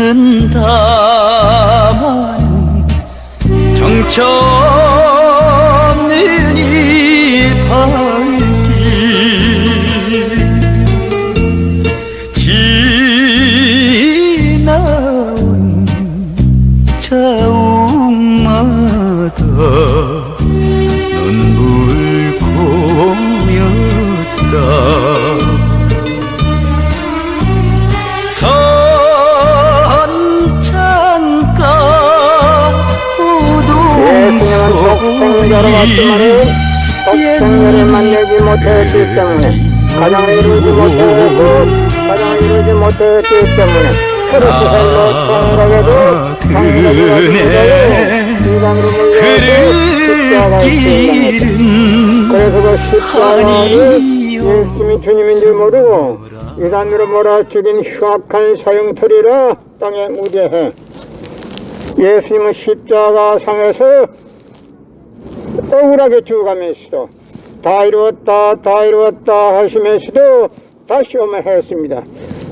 묻는다만 정처 없는 이 발길 지나온 자욱마다 눈물 고였다. 선창가 독생녀를 만나지 못했기 때문에 가정을 이루지 못했고 가정을 이루지 못했기 때문에 그렇게 살로 통곡에도 인간으로 물려서 십자가가 있습니다. 그래서 그 십자가를 예수님이 주님인 줄 모르고 이단으로 몰아죽인 흉악한 사형터리라 땅에 무대해 예수님은 십자가 상에서 억울하게 죽어가면서도 다 이루었다 하시면서도 다시 오면 했습니다.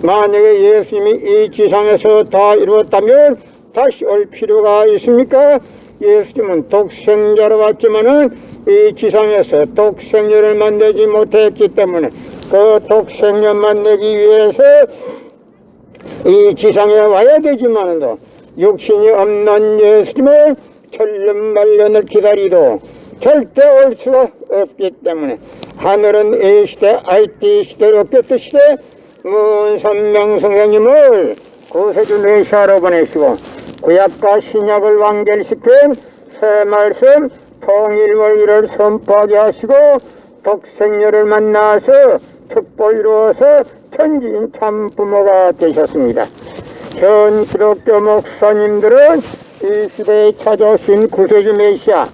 만약에 예수님이 이 지상에서 다 이루었다면 다시 올 필요가 있습니까? 예수님은 독생자로 왔지만은 이 지상에서 독생녀를 만나지 못했기 때문에 그 독생녀 만나기 위해서 이 지상에 와야 되지만도 육신이 없는 예수님을 천년만년을 기다리도 절대 올 수가 없기 때문에 하늘은 이 시대 IT 시대로 없겠을 시대 문선명 선생님을 구세주 메시아로 보내시고 구약과 신약을 완결시킨 새 말씀 통일원리를 선포하게 하시고 독생녀를 만나서 특보 이루어서 천지인 참 부모가 되셨습니다. 현 기독교 목사님들은 이 시대에 찾아오신 구세주 메시아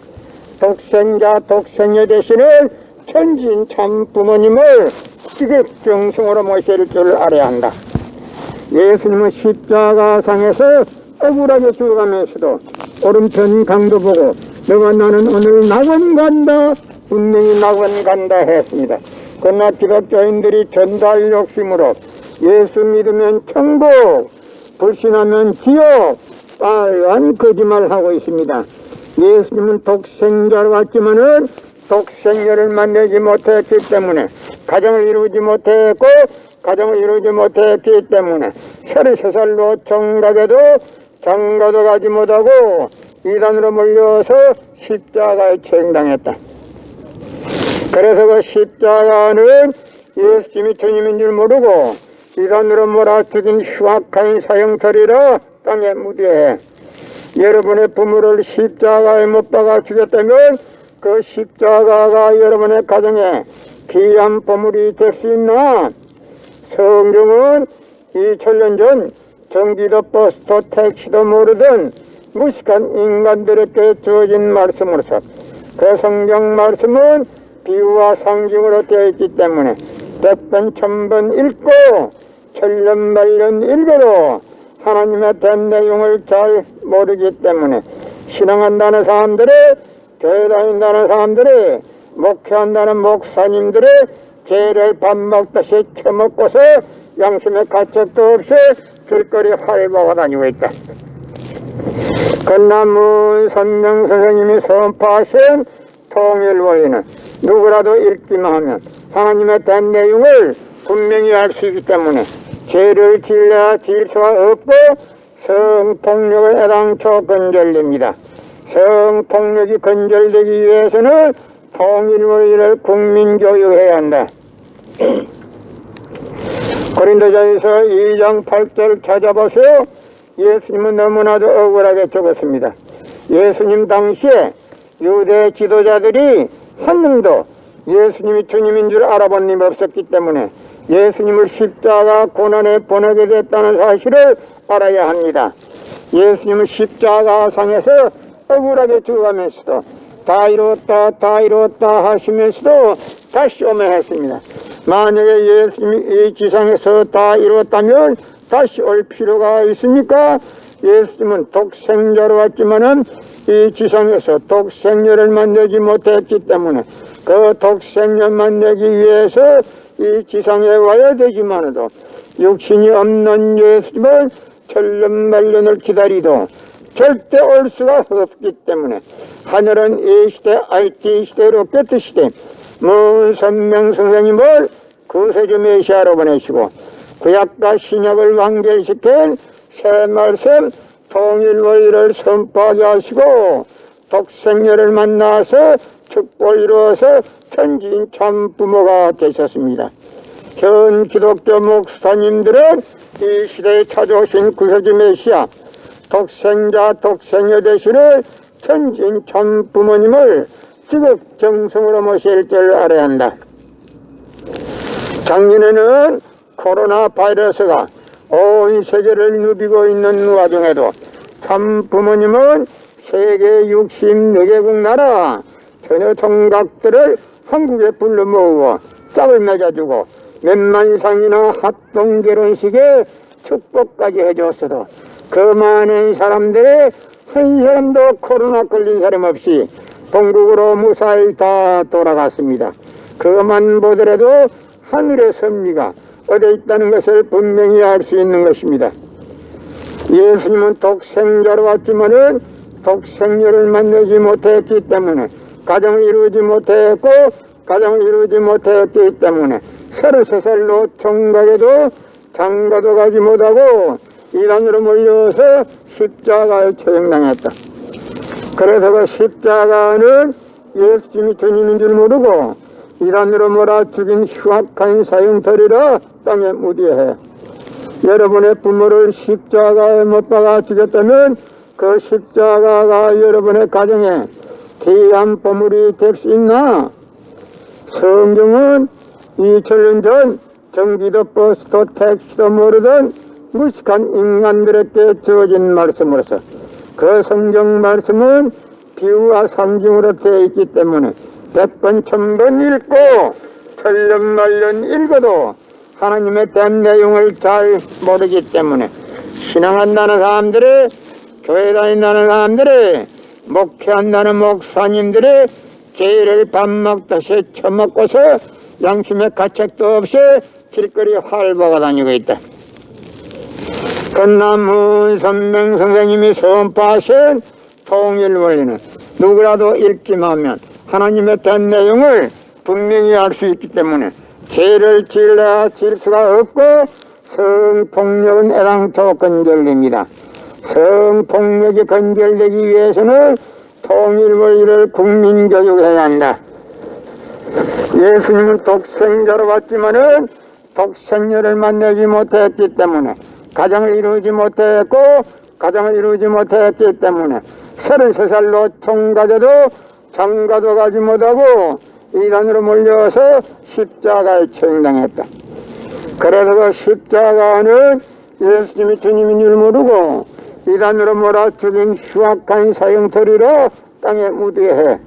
독생자 독생녀 되시는 천지인 참 부모님을 지극정성으로 모실 줄 알아야 한다. 예수님은 십자가상에서 억울하게 죽어가면서도 오른편 강도 보고 너와 나는 오늘 낙원 간다 분명히 낙원 간다 했습니다. 그러나 기독교인들이 전달 욕심으로 예수 믿으면 천국 불신하면 지옥 빨간 거짓말하고 있습니다. 예수님은 독생자로 왔지만은 독생녀를 만나지 못했기 때문에 가정을 이루지 못했고 가정을 이루지 못했기 때문에 33살로 장가도 가지 못하고 이단으로 몰려서 십자가에 체행당했다. 그래서 그 십자가는 예수님이 주님인 줄 모르고 이단으로 몰아죽인 흉악한 사형터리라 땅에 무대해 여러분의 부모를 십자가에 못 박아 죽였다면 그 십자가가 여러분의 가정에 귀한 보물이 될 수 있나? 성경은 2000년 전 전기도 버스도 택시도 모르던 무식한 인간들에게 주어진 말씀으로서 그 성경 말씀은 비유와 상징으로 되어 있기 때문에 100번 1000번 읽고 천년만년 읽어도 하나님의 된 내용을 잘 모르기 때문에 신앙한다는 사람들이 교회 다닌다는 사람들이 목회한다는 목사님들이 죄를 밥 먹듯이 처먹고서 양심의 가책도 없이 길거리 활보고 다니고 있다. 그러나 문선명 선생님이 선포하신 통일원리는 누구라도 읽기만 하면 하나님의 된 내용을 분명히 알 수 있기 때문에 죄를 지을 수가 없고 성폭력을 애당초 건절됩니다. 성폭력이 건절되기 위해서는 통일원리를 국민교육해야 한다. 고린도전서 2장 8절 찾아보세요. 예수님은 너무나도 억울하게 적었습니다. 예수님 당시에 유대 지도자들이 한 명도 예수님이 주님인 줄 알아본 님 없었기 때문에 예수님을 십자가 고난에 보내게 됐다는 사실을 알아야 합니다. 예수님은 십자가 상에서 억울하게 죽어가면서도 다 이루었다 하시면서도 다시 오면 했습니다. 만약에 예수님이 이 지상에서 다 이루었다면 다시 올 필요가 있습니까? 예수님은 독생자로 왔지만은 이 지상에서 독생녀를 만나지 못했기 때문에 그 독생녀 만나기 위해서 이 지상에 와야 되지만도 육신이 없는 예수님을 천년 만년을 기다리도 절대 올 수가 없기 때문에 하늘은 이 시대 IT 시대로 꿰트시되 먼 선명 선생님을 구세주 메시아로 보내시고 구약과 신약을 완결시킨 새 말씀 통일원리를 선포하게 하시고 독생녀를 만나서 축복을 이루어서 천지인 참 부모가 되셨습니다. 전 기독교 목사님들은 이 시대에 찾아오신 구세주 메시아 독생자 독생녀 되시는 천지인 참 부모님을 지극정성으로 모실 줄 알아야 한다. 작년에는 코로나 바이러스가 온 세계를 누비고 있는 와중에도 참 부모님은 세계 64개국 나라 전혀 총각들을 한국에 불러 모으고 짝을 맺어주고 몇만 이상이나 합동 결혼식에 축복까지 해줬어도 그 많은 사람들이 한 사람도 코로나 걸린 사람 없이 본국으로 무사히 다 돌아갔습니다. 그것만 보더라도 하늘의 섭리가 어디에 있다는 것을 분명히 알 수 있는 것입니다. 예수님은 독생자로 왔지만은 독생녀를 만나지 못했기 때문에 가정을 이루지 못했고 가정을 이루지 못했기 때문에 33살로 총각에도 장가도 가지 못하고 이단으로 몰려서 십자가에 처형당했다. 그래서 그 십자가는 예수님이 주님인 줄 모르고 이단으로 몰아 죽인 흉악한 사형터리라 땅에 묻어야 해. 여러분의 부모를 십자가에 못 박아 죽였다면 그 십자가가 여러분의 가정에 귀한 보물이 될 수 있나? 성경은 2000년 전 전기도 버스도 택시도 모르던 무식한 인간들에게 주어진 말씀으로서 그 성경 말씀은 비유와 상징으로 되어 있기 때문에 100번 1000번 읽고 천년 만년 읽어도 하나님의 대한 내용을 잘 모르기 때문에 신앙한다는 사람들이 교회 다닌다는 사람들이 목회한다는 목사님들이 죄를 밥 먹듯이 처먹고서 양심의 가책도 없이 길거리 활보가 다니고 있다. 건남은 선명 선생님이 선포하신 통일원리는 누구라도 읽기만 하면 하나님의 된 내용을 분명히 알 수 있기 때문에 죄를 지으려 질 수가 없고 성폭력은 애당초 건절됩니다. 성폭력이 건절되기 위해서는 통일원리를 국민교육해야 한다. 예수님은 독생자로 왔지만은 독생녀를 만나지 못했기 때문에 가정을 이루지 못했고 가정을 이루지 못했기 때문에 33살로 총가져도 장가도 가지 못하고 이단으로 몰려서 십자가에 처형당했다. 그래서 그 십자가는 예수님이 주님인 줄 모르고 이단으로 몰아 죽인 흉악한 사형터리로 땅에 묻어야 해.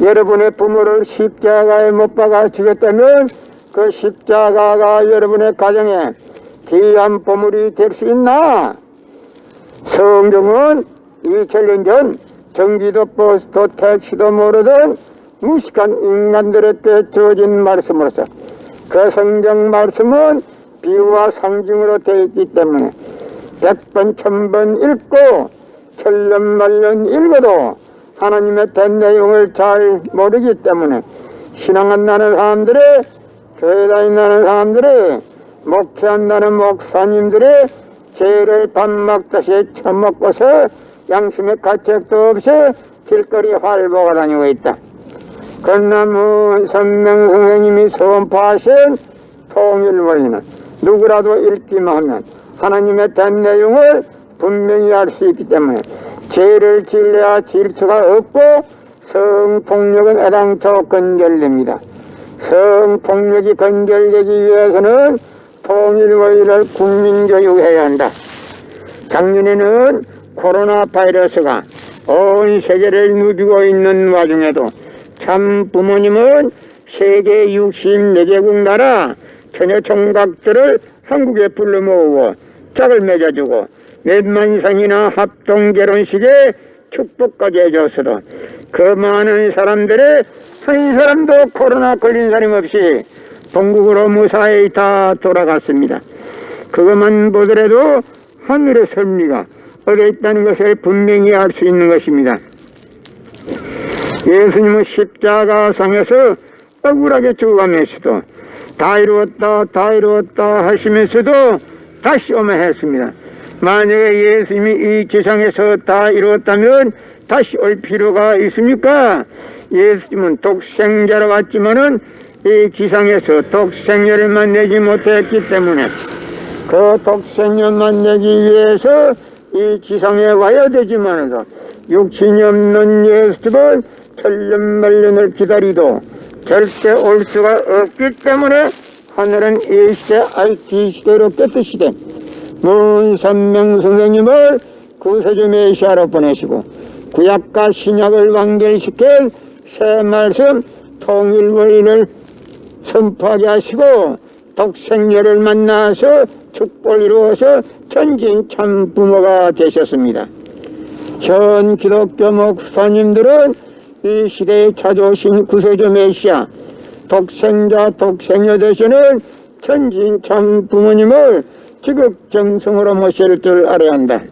여러분의 부모를 십자가에 못 박아 죽였다면 그 십자가가 여러분의 가정에 귀한 보물이 될 수 있나? 성경은 2000년 전 전기도 버스도 택시도 모르던 무식한 인간들에게 주어진 말씀으로서 그 성경 말씀은 비유와 상징으로 되어 있기 때문에 100번 1000번 읽고 천년 만년 읽어도 하나님의 된 내용을 잘 모르기 때문에 신앙한다는 사람들이 교회 다닌다는 사람들이 목회한다는 목사님들이 죄를 밥 먹듯이 처먹고서 양심의 가책도 없이 길거리 활보가 다니고 있다. 건남은 선명 선생님이 선포하신 통일원리는 누구라도 읽기만 하면 하나님의 된 내용을 분명히 알 수 있기 때문에 죄를 지으려 질 수가 없고 성폭력은 애당초 건절됩니다. 성폭력이 건절되기 위해서는 통일원리를 국민교육해야 한다. 작년에는 코로나 바이러스가 온 세계를 누비고 있는 와중에도 참 부모님은 세계 64개국 나라 처녀 총각들을 한국에 불러 모으고 짝을 맺어주고 몇만 이상이나 합동 결혼식에 축복까지 해줬어도 그 많은 사람들이 한 사람도 코로나 걸린 사람 없이 본국으로 무사히 다 돌아갔습니다. 그것만 보더라도 하늘의 섭리가 어디에 있다는 것을 분명히 알 수 있는 것입니다. 예수님은 십자가상에서 억울하게 죽어가면서도 다 이루었다 다 이루었다 하시면서도 다시 오면 했습니다. 만약에 예수님이 이 지상에서 다 이루었다면 다시 올 필요가 있습니까? 예수님은 독생자로 왔지만은 이 지상에서 독생자를 내지 못했기 때문에 그 독생자만 내기 위해서 이 지상에 와야 되지만은 육신이 없는 예수님은 천년만년을 기다리도 절대 올 수가 없기 때문에 하늘은 이 시대 IT 시대로 깨뜨시되 문선명 선생님을 구세주 메시아로 보내시고 구약과 신약을 완결시킬 새 말씀 통일원리를 선포하게 하시고 독생녀를 만나서 축복을 이루어서 천진 참 부모가 되셨습니다. 현 기독교 목사님들은 이 시대에 찾아오신 구세주 메시아 독생자 독생녀 되시는 천진 참 부모님을 지극정성으로 모실 줄 알아야 한다.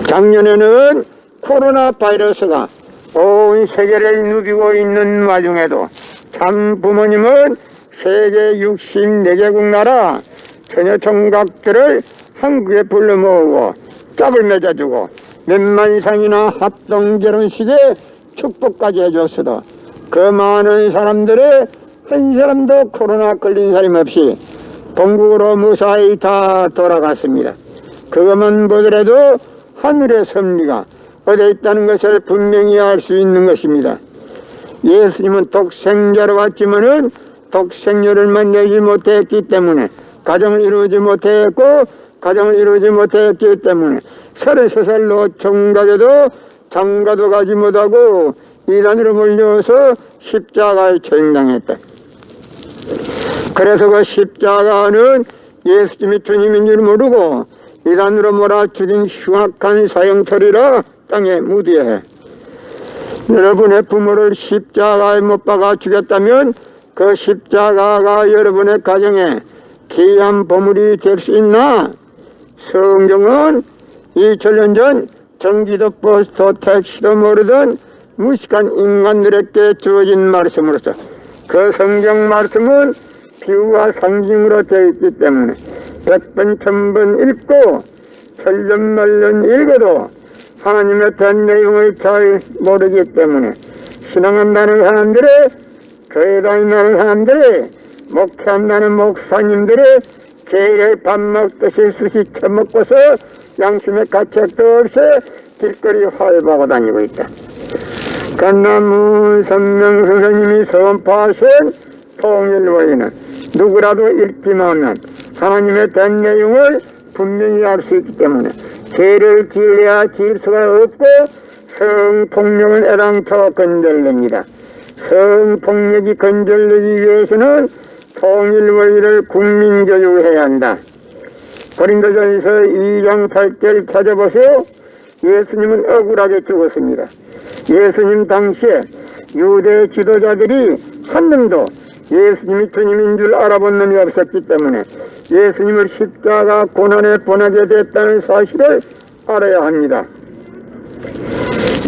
작년에는 코로나 바이러스가 온 세계를 누비고 있는 와중에도 참 부모님은 세계 64개국 나라 처녀 총각들을 한국에 불러 모으고 짝을 맺어주고 몇만 이상이나 합동 결혼식에 축복까지 해줬어도 그 많은 사람들의 한 사람도 코로나 걸린 사람 없이 본국으로 무사히 다 돌아갔습니다. 그것만 보더라도 하늘의 섭리가 어디에 있다는 것을 분명히 알 수 있는 것입니다. 예수님은 독생자로 왔지만은 독생녀를 만나지 못했기 때문에 가정을 이루지 못했고 가정을 이루지 못했기 때문에 33살로 총각에도 장가도 가지 못하고 이단으로 몰려서 십자가에 처형당했다. 그래서 그 십자가는 예수님이 주님인 줄 모르고 이단으로 몰아 죽인 흉악한 사형터리라 땅에 묻어야 해. 여러분의 부모를 십자가에 못 박아 죽였다면 그 십자가가 여러분의 가정에 귀한 보물이 될 수 있나? 성경은 2000년 전 전기도 버스도 택시도 모르던 무식한 인간들에게 주어진 말씀으로서 그 성경 말씀은 비유와 상징으로 되어 있기 때문에 100번 1000번 읽고 천년만년 읽어도 하나님의 된 내용을 잘 모르기 때문에 신앙한다는 사람들의 교회 다니는 사람들이 목회한다는 목사님들이 제일에 밥 먹듯이 수시 처먹고서 양심의 가책도 없이 길거리 화해하고 다니고 있다. 간나무 선명 선생님이 선포하신 통일원리는 누구라도 읽기만 하나님의 된 내용을 분명히 알 수 있기 때문에 죄를 지으려야 지을 수가 없고 성폭력은 애당초 건절됩니다. 성폭력이 건절되기 위해서는 통일원리를 국민교육해야 한다. 고린도전서 2장 8절 찾아보세요. 예수님은 억울하게 죽었습니다. 예수님 당시에 유대 지도자들이 한 명도 예수님이 주님인 줄 알아본 놈이 없었기 때문에 예수님을 십자가 고난에 보내게 됐다는 사실을 알아야 합니다.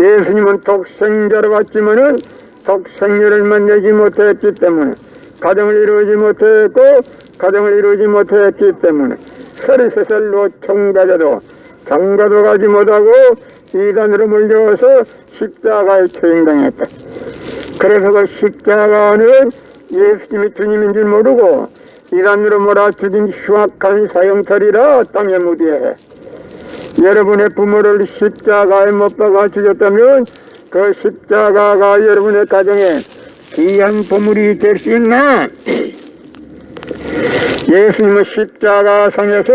예수님은 독생자로 왔지만은 독생녀를 만나지 못했기 때문에 가정을 이루지 못했고 가정을 이루지 못했기 때문에 33살로 총가자도 장가도 가지 못하고 이단으로 몰려서 십자가에 처형당했다. 그래서 그 십자가는 예수님이 주님인 줄 모르고 이단으로 몰아 죽인 흉악한 사형터리라 땅에 묻어야 해. 여러분의 부모를 십자가에 못 박아 죽였다면 그 십자가가 여러분의 가정에 귀한 보물이 될 수 있나? 예수님은 십자가 상에서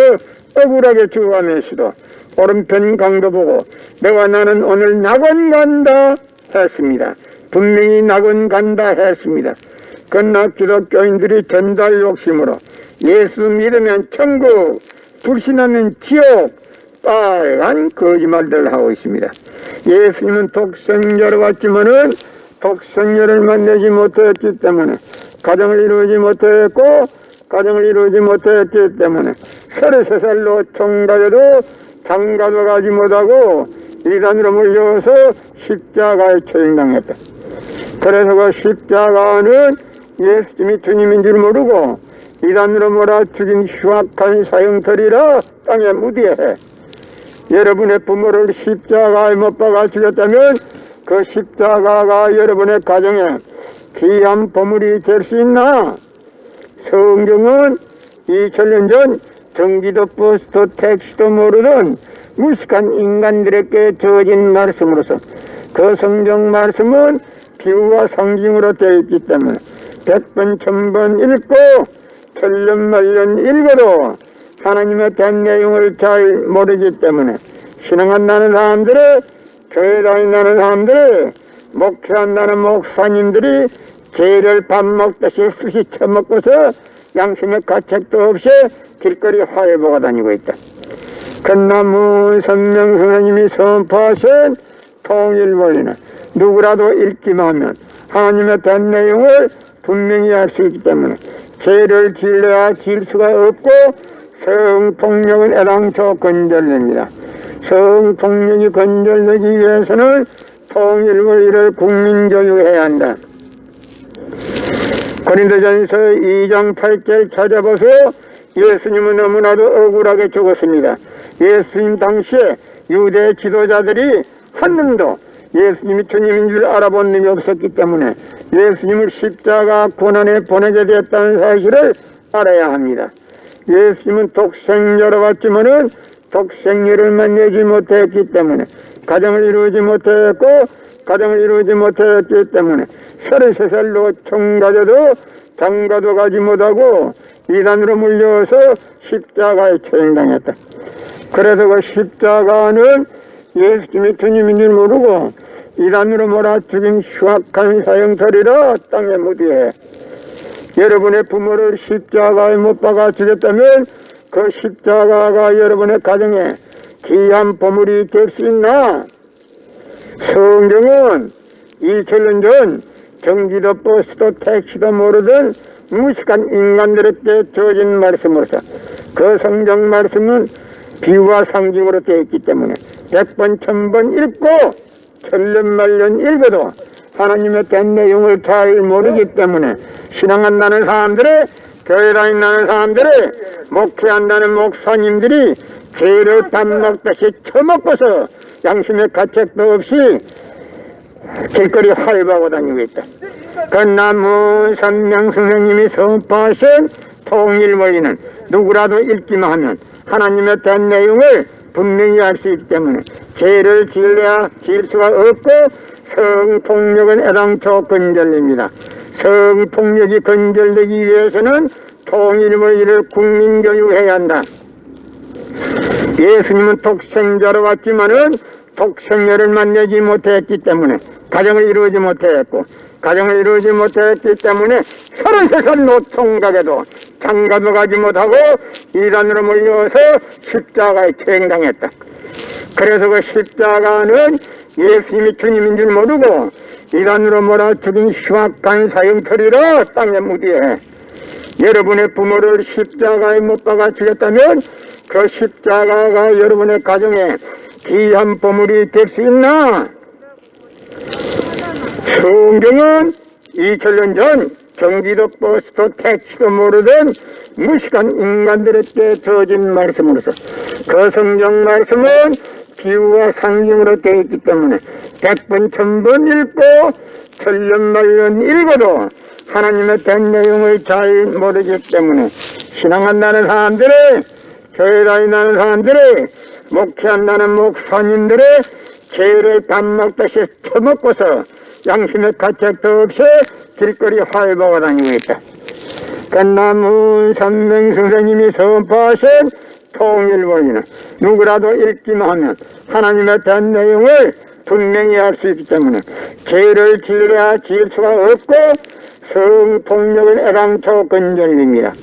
억울하게 죽어가면서도 오른편 강도 보고 내가 나는 오늘 낙원 간다 했습니다. 분명히 낙원 간다 했습니다. 그러나 기독교인들이 전달 욕심으로 예수 믿으면 천국, 불신하면 지옥, 빨간 거짓말들을 하고 있습니다. 예수님은 독생자로 왔지만은 독생녀를 만나지 못했기 때문에 가정을 이루지 못했고 가정을 이루지 못했기 때문에 33살 노총각에도 장가도 가지 못하고 이단으로 몰려서 십자가에 처형당했다. 그래서 그 십자가는 예수님이 주님인 줄 모르고 이단으로 몰아 죽인 흉악한 사형터리라 땅에 묻어야 해. 여러분의 부모를 십자가에 못 박아 죽였다면 그 십자가가 여러분의 가정에 귀한 보물이 될 수 있나? 성경은 2000년 전 전기도 버스도 택시도 모르던 무식한 인간들에게 주어진 말씀으로서 그 성경 말씀은 비유와 상징으로 되어 있기 때문에 100번 1000번 읽고 천년만년 읽어도 하나님의 된 내용을 잘 모르기 때문에 신앙한다는 사람들의 교회 다닌다는 사람들의 목회한다는 목사님들이 죄를 밥 먹듯이 쑤시 처먹고서 양심의 가책도 없이 길거리 화해 보고 다니고 있다. 건나무 선명 선생님이 선포하신 통일 원리는 누구라도 읽기만 하면 하나님의 된 내용을 분명히 알 수 있기 때문에 죄를 지으려야 지을 수가 없고 성폭력은 애당초 건절됩니다. 성폭력이 건절되기 위해서는 통일 원리를 국민교육해야 한다. 고린도전서 2장 8절 찾아보세요. 예수님은 너무나도 억울하게 죽었습니다. 예수님 당시에 유대 지도자들이 한 놈도 예수님이 주님인 줄 알아본 놈이 없었기 때문에 예수님을 십자가 고난에 보내게 되었다는 사실을 알아야 합니다. 예수님은 독생자로 왔지만은 독생녀를 만나지 못했기 때문에 가정을 이루지 못했고 가정을 이루지 못했기 때문에 33살 노총가져도 장가도 가지 못하고 이단으로 물려서 십자가에 처형당했다. 그래서 그 십자가는 예수님이 주님인 줄 모르고 이단으로 몰아 죽인 흉악한 사형터리라 땅에 묻어야 해. 여러분의 부모를 십자가에 못 박아 죽였다면 그 십자가가 여러분의 가정에 귀한 보물이 될 수 있나? 성경은 2000년 전 전기도 버스도 택시도 모르던 무식한 인간들에게 주어진 말씀으로서 그 성경 말씀은 비유와 상징으로 되어 있기 때문에 100번 1000번 읽고 천년만년 읽어도 하나님의 된 내용을 잘 모르기 때문에 신앙한다는 사람들의 교회 다닌다는 사람들의 목회한다는 목사님들이 죄를 밥 먹듯이 처먹고서 양심의 가책도 없이 길거리 활보하고 다니고 있다. 건나무 선명 선생님이 선포하신 통일 원리는 누구라도 읽기만 하면 하나님의 된 내용을 분명히 알 수 있기 때문에 죄를 지으려야 지을 수가 없고 성폭력은 애당초 건절됩니다. 성폭력이 건절되기 위해서는 통일 원리를 국민교육해야 한다. 예수님은 독생자로 왔지만은 독생녀를 만나지 못했기 때문에 가정을 이루지 못했고 가정을 이루지 못했기 때문에 33살 노총각에도 장가도 가지 못하고 이단으로 몰려서 십자가에 처형당했다. 그래서 그 십자가는 예수님이 주님인 줄 모르고 이단으로 몰아 죽인 흉악한 사형터리라 땅에 묻어야 해. 여러분의 부모를 십자가에 못 박아 죽였다면 그 십자가가 여러분의 가정에 귀한 보물이 될 수 있나? 성경은 2000년 전 전기도 버스도 택시도 모르던 무식한 인간들에게 주어진 말씀으로서 그 성경 말씀은 비유와 상징으로 되어 있기 때문에 100번 1000번 읽고 천년만년 읽어도 하나님의 된 내용을 잘 모르기 때문에 신앙한다는 사람들의 교회 다닌다는 사람들의 목회한다는 목사님들의 죄를 밥 먹듯이 처먹고서 양심의 가책도 없이 길거리 활보하고 다니고 있다. 건나무 선명 선생님이 선포하신 통일 원리는 누구라도 읽기만 하면 하나님의 된 내용을 분명히 알 수 있기 때문에 죄를 지으려야 지을 수가 없고 성폭력은 애당초 건절됩니다.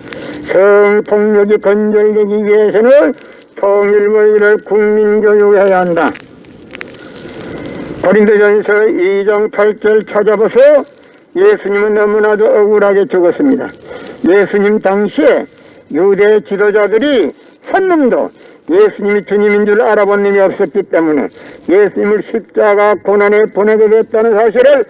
성폭력이 건절되기 위해서는 통일 원리를 국민교육해야 한다. 고린도전서 2장 8절 찾아보세요. 예수님은 너무나도 억울하게 죽었습니다. 예수님 당시에 유대 지도자들이 한 놈도 예수님이 주님인 줄 알아본 놈이 없었기 때문에 예수님을 십자가 고난에 보내게 됐다는 사실을